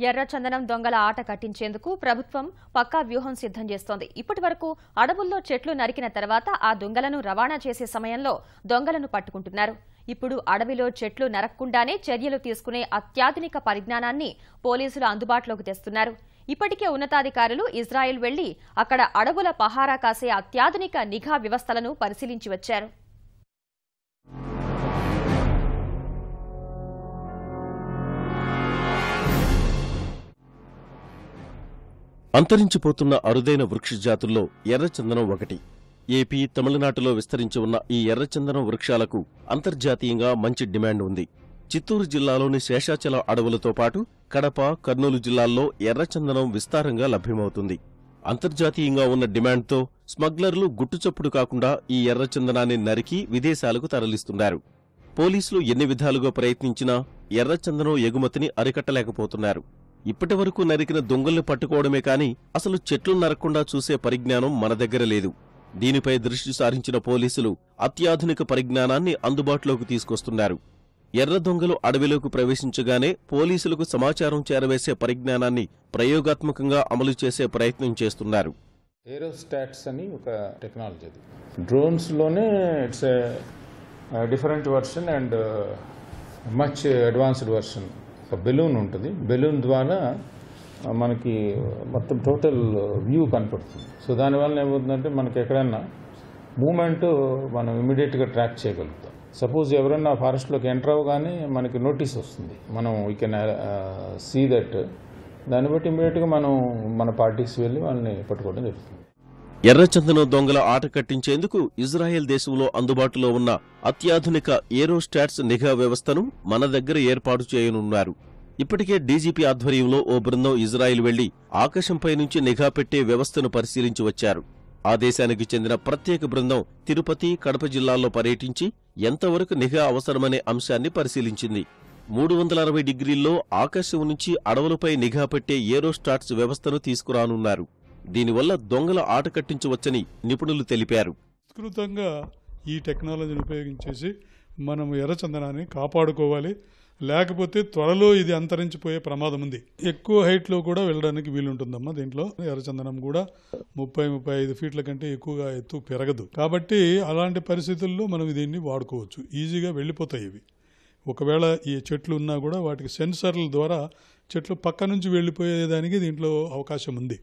ఎర్రచందనం దొంగల ఆట కట్టించేందుకు ప్రభుత్వం పక్కా వ్యూహం సిద్ధం చేస్తోంది. ఇప్పటివరకు అడవుల్లో చెట్లు నరికిన తర్వాత ఆ దొంగలను రవాణా చేసే సమయంలో దొంగలను పట్టుకుంటున్నారు. ఇప్పుడు అడవిలో చెట్లు నరక్కుండానే చర్యలు తీసుకునే అత్యాధునిక పరిజ్ఞానాన్ని పోలీసులు అందుబాటులోకి తెస్తున్నారు. ఇప్పటికే ఉన్నతాధికారులు ఇజ్రాయెల్ వెళ్లి అక్కడ అడవుల పహారా కాసే అత్యాధునిక నిఘా వ్యవస్థలను పరిశీలించి వచ్చారు. అంతరించిపోతున్న అరుదైన వృక్ష జాతుల్లో ఎర్రచందనం ఒకటి. ఏపీ, తమిళనాడులో విస్తరించి ఉన్న ఈ ఎర్రచందనం వృక్షాలకు అంతర్జాతీయంగా మంచి డిమాండ్ ఉంది. చిత్తూరు జిల్లాలోని శేషాచల అడవులతో పాటు కడప, కర్నూలు జిల్లాల్లో ఎర్రచందనం విస్తారంగా లభ్యమవుతుంది. అంతర్జాతీయంగా ఉన్న డిమాండ్తో స్మగ్లర్లు గుట్టుచప్పుడు కాకుండా ఈ ఎర్రచందనాన్ని నరికి విదేశాలకు తరలిస్తున్నారు. పోలీసులు ఎన్ని విధాలుగా ప్రయత్నించినా ఎర్రచందనం ఎగుమతిని అరికట్టలేకపోతున్నారు. ఇప్పటివరకు నరికిన దొంగల్ని పట్టుకోవడమే కాని అసలు చెట్లు నరక్కుండా చూసే పరిజ్ఞానం మన దగ్గర లేదు. దీనిపై దృష్టి సారించిన పోలీసులు అత్యాధునిక పరిజ్ఞానాన్ని అందుబాటులోకి తీసుకొస్తున్నారు. ఎర్ర దొంగలు అడవిలోకి ప్రవేశించగానే పోలీసులకు సమాచారం చేరవేసే పరిజ్ఞానాన్ని ప్రయోగాత్మకంగా అమలు చేసే ప్రయత్నం చేస్తున్నారు. ఏరోస్టాట్స్ అని ఒక టెక్నాలజీ, డ్రోన్స్ లోనే it's different version and much advanced version. ఒక బెలూన్ ఉంటుంది, బెలూన్ ద్వారా మనకి మొత్తం టోటల్ వ్యూ కనపడుతుంది. సో దానివల్ల ఏమవుతుందంటే మనకి ఎక్కడన్నా మూమెంట్ మనం ఇమీడియట్గా ట్రాక్ చేయగలుగుతాం. సపోజ్ ఎవరైనా ఫారెస్ట్లోకి ఎంటర్ అవ్వగానే మనకి నోటీస్ వస్తుంది, మనం వీ కెన్ సీ దట్. దాన్ని బట్టి ఇమీడియట్గా మనం మన పార్టీస్ వెళ్ళి వాళ్ళని పట్టుకోవడం జరుగుతుంది. ఎర్రచందనం దొంగల ఆట కట్టించేందుకు ఇజ్రాయెల్ దేశంలో అందుబాటులో ఉన్న అత్యాధునిక ఏరోస్టాట్స్ నిఘా వ్యవస్థను మన దగ్గర ఏర్పాటు చేయనున్నారు. ఇప్పటికే డీజీపీ ఆధ్వర్యంలో ఓ బృందం ఇజ్రాయెల్ వెళ్లి ఆకాశంపై నుంచి నిఘా పెట్టే వ్యవస్థను పరిశీలించి వచ్చారు. ఆ దేశానికి చెందిన ప్రత్యేక బృందం తిరుపతి, కడప జిల్లాల్లో పర్యటించి ఎంతవరకు నిఘా అవసరమనే అంశాన్ని పరిశీలించింది. 360 డిగ్రీల్లో ఆకాశం నుంచి అడవులపై నిఘా పెట్టే ఏరోస్టాట్స్ వ్యవస్థను తీసుకురానున్నారు. దీనివల్ల దొంగల ఆట కట్టించవచ్చని నిపుణులు తెలిపారు. విస్తృతంగా ఈ టెక్నాలజీని ఉపయోగించేసి మనం ఎర్రచందనాన్ని కాపాడుకోవాలి. లేకపోతే త్వరలో ఇది అంతరించిపోయే ప్రమాదం ఉంది. ఎక్కువ హైట్లో కూడా వెళ్ళడానికి వీలుంటుందమ్మా. దీంట్లో ఎర్రచందనం కూడా 30-35 ఫీట్ల కంటే ఎక్కువగా ఎత్తు పెరగదు. కాబట్టి అలాంటి పరిస్థితుల్లో మనం దీన్ని వాడుకోవచ్చు. ఈజీగా వెళ్ళిపోతాయి ఇవి. ఒకవేళ ఈ చెట్లు ఉన్నా కూడా వాటికి సెన్సర్ల ద్వారా చెట్లు పక్క నుంచి వెళ్ళిపోయేదానికి దీంట్లో అవకాశం ఉంది.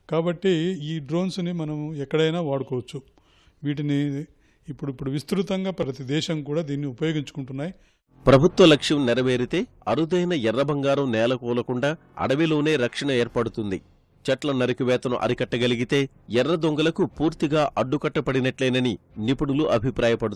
కాబట్టి ఈ డ్రోన్స్ని మనం ఎక్కడైనా వాడుకోవచ్చు. వీటిని ఇప్పుడు విస్తృతంగా ప్రతి దేశం కూడా దీన్ని ఉపయోగించుకుంటున్నాయి. ప్రభుత్వ లక్ష్యం నెరవేరితే అరుదైన ఎర్ర బంగారం నేలకూలకుండా అడవిలోనే రక్షణ ఏర్పడుతుంది. చెట్ల నరికివేతను అరికట్టగలిగితే ఎర్ర దొంగలకు పూర్తిగా అడ్డుకట్టపడినట్లేనని నిపుణులు అభిప్రాయపడుతున్నారు.